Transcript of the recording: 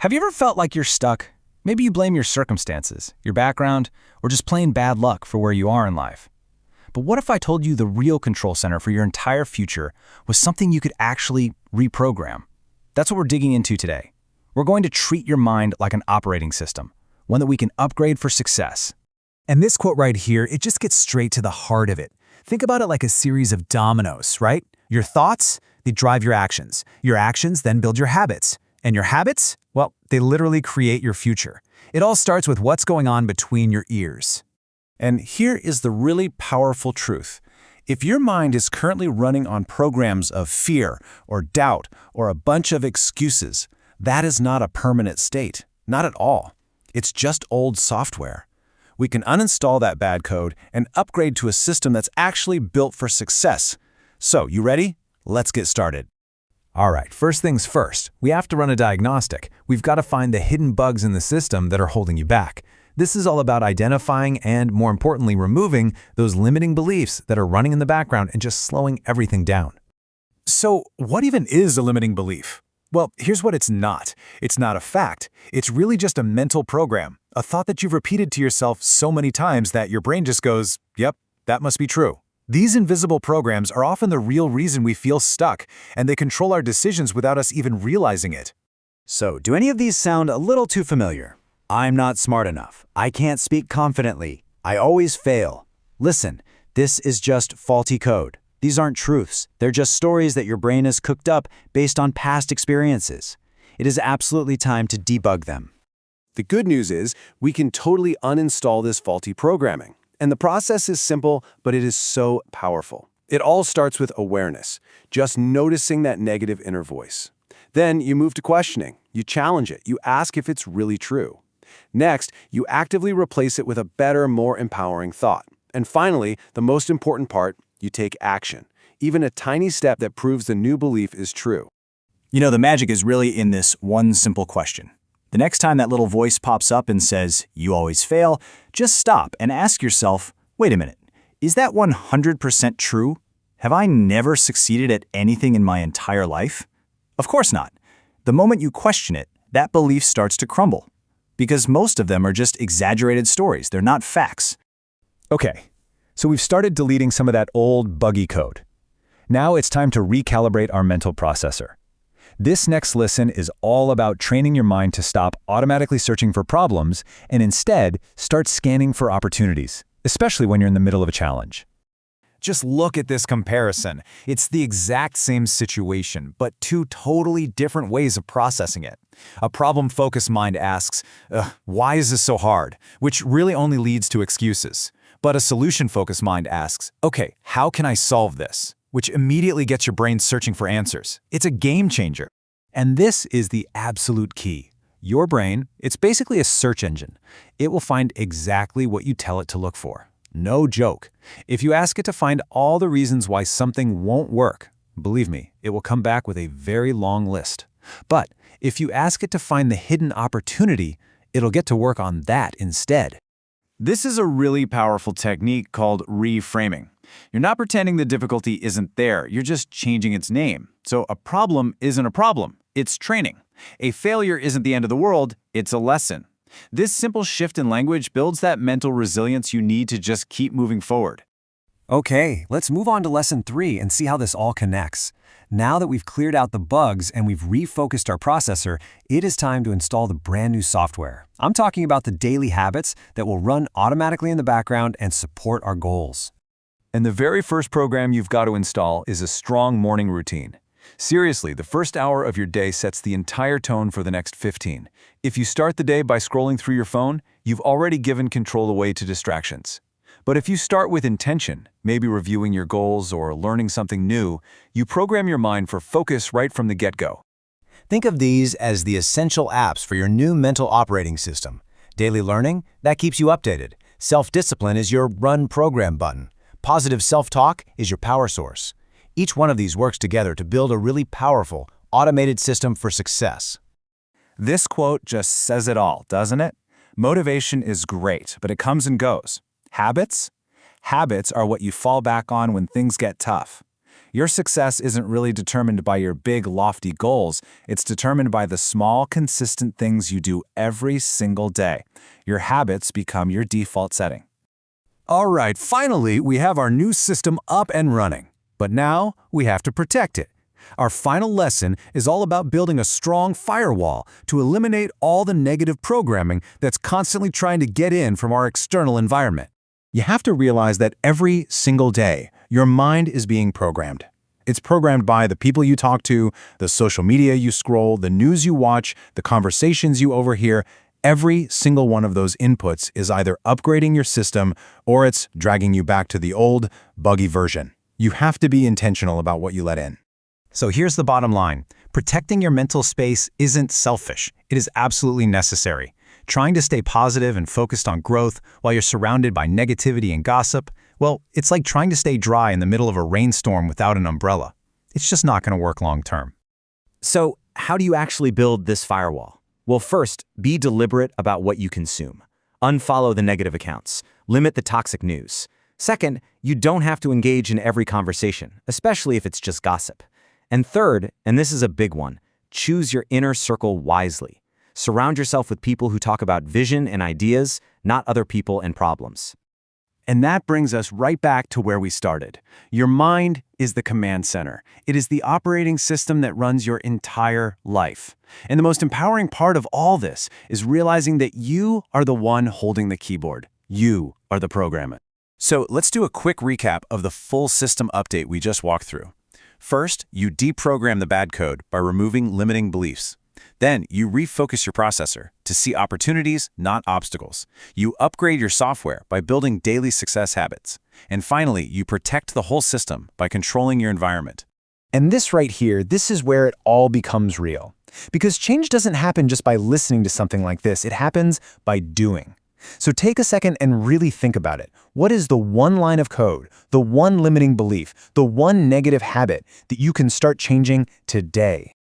Have you ever felt like you're stuck? Maybe you blame your circumstances, your background, or just plain bad luck for where you are in life. But what if I told you the real control center for your entire future was something you could actually reprogram? That's what we're digging into today. We're going to treat your mind like an operating system, one that we can upgrade for success. And this quote right here, it just gets straight to the heart of it. Think about it like a series of dominoes, right? Your thoughts, they drive your actions. Your actions then build your habits. And your habits, well, they literally create your future. It all starts with what's going on between your ears. And here is the really powerful truth. If your mind is currently running on programs of fear or doubt or a bunch of excuses, that is not a permanent state. Not at all. It's just old software. We can uninstall that bad code and upgrade to a system that's actually built for success. So, you ready? Let's get started. All right, first things first, we have to run a diagnostic. We've got to find the hidden bugs in the system that are holding you back. This is all about identifying and, more importantly, removing those limiting beliefs that are running in the background and just slowing everything down. So, what even is a limiting belief? Well, here's what it's not. It's not a fact. It's really just a mental program, a thought that you've repeated to yourself so many times that your brain just goes, yep, that must be true. These invisible programs are often the real reason we feel stuck, and they control our decisions without us even realizing it. So, do any of these sound a little too familiar? I'm not smart enough. I can't speak confidently. I always fail. Listen, this is just faulty code. These aren't truths. They're just stories that your brain has cooked up based on past experiences. It is absolutely time to debug them. The good news is we can totally uninstall this faulty programming. And the process is simple, but it is so powerful. It all starts with awareness, just noticing that negative inner voice. Then you move to questioning. You challenge it. You ask if it's really true. Next, you actively replace it with a better, more empowering thought. And finally, the most important part, you take action. Even a tiny step that proves the new belief is true. You know, the magic is really in this one simple question. The next time that little voice pops up and says, "You always fail," just stop and ask yourself, wait a minute, is that 100% true? Have I never succeeded at anything in my entire life? Of course not. The moment you question it, that belief starts to crumble. Because most of them are just exaggerated stories. They're not facts. Okay, so we've started deleting some of that old, buggy code. Now it's time to recalibrate our mental processor. This next listen is all about training your mind to stop automatically searching for problems and instead start scanning for opportunities, especially when you're in the middle of a challenge. Just look at this comparison. It's the exact same situation, but two totally different ways of processing it. A problem-focused mind asks, why is this so hard? Which really only leads to excuses. But a solution-focused mind asks, okay, how can I solve this? Which immediately gets your brain searching for answers. It's a game changer. And this is the absolute key. Your brain, it's basically a search engine. It will find exactly what you tell it to look for. No joke. If you ask it to find all the reasons why something won't work, believe me, it will come back with a very long list. But if you ask it to find the hidden opportunity, it'll get to work on that instead. This is a really powerful technique called reframing. You're not pretending the difficulty isn't there, you're just changing its name. So a problem isn't a problem, it's training. A failure isn't the end of the world, it's a lesson. This simple shift in language builds that mental resilience you need to just keep moving forward. Okay, let's move on to lesson 3 and see how this all connects. Now that we've cleared out the bugs and we've refocused our processor, it is time to install the brand new software. I'm talking about the daily habits that will run automatically in the background and support our goals. And the very first program you've got to install is a strong morning routine. Seriously, the first hour of your day sets the entire tone for the next 15. If you start the day by scrolling through your phone, you've already given control away to distractions. But if you start with intention, maybe reviewing your goals or learning something new, you program your mind for focus right from the get-go. Think of these as the essential apps for your new mental operating system. Daily learning, that keeps you updated. Self-discipline is your run program button. Positive self-talk is your power source. Each one of these works together to build a really powerful, automated system for success. This quote just says it all, doesn't it? Motivation is great, but it comes and goes. Habits? Habits are what you fall back on when things get tough. Your success isn't really determined by your big, lofty goals. It's determined by the small, consistent things you do every single day. Your habits become your default setting. All right, finally, we have our new system up and running. But now, we have to protect it. Our final lesson is all about building a strong firewall to eliminate all the negative programming that's constantly trying to get in from our external environment. You have to realize that every single day, your mind is being programmed. It's programmed by the people you talk to, the social media you scroll, the news you watch, the conversations you overhear. Every single one of those inputs is either upgrading your system or it's dragging you back to the old, buggy version. You have to be intentional about what you let in. So here's the bottom line. Protecting your mental space isn't selfish. It is absolutely necessary. Trying to stay positive and focused on growth while you're surrounded by negativity and gossip, well, it's like trying to stay dry in the middle of a rainstorm without an umbrella. It's just not going to work long term. So, how do you actually build this firewall? Well, first, be deliberate about what you consume. Unfollow the negative accounts. Limit the toxic news. Second, you don't have to engage in every conversation, especially if it's just gossip. And third, and this is a big one, choose your inner circle wisely. Surround yourself with people who talk about vision and ideas, not other people and problems. And that brings us right back to where we started. Your mind is the command center. It is the operating system that runs your entire life. And the most empowering part of all this is realizing that you are the one holding the keyboard. You are the programmer. So let's do a quick recap of the full system update we just walked through. First, you deprogram the bad code by removing limiting beliefs. Then, you refocus your processor to see opportunities, not obstacles. You upgrade your software by building daily success habits. And finally, you protect the whole system by controlling your environment. And this right here, this is where it all becomes real. Because change doesn't happen just by listening to something like this. It happens by doing. So take a second and really think about it. What is the one line of code, the one limiting belief, the one negative habit that you can start changing today?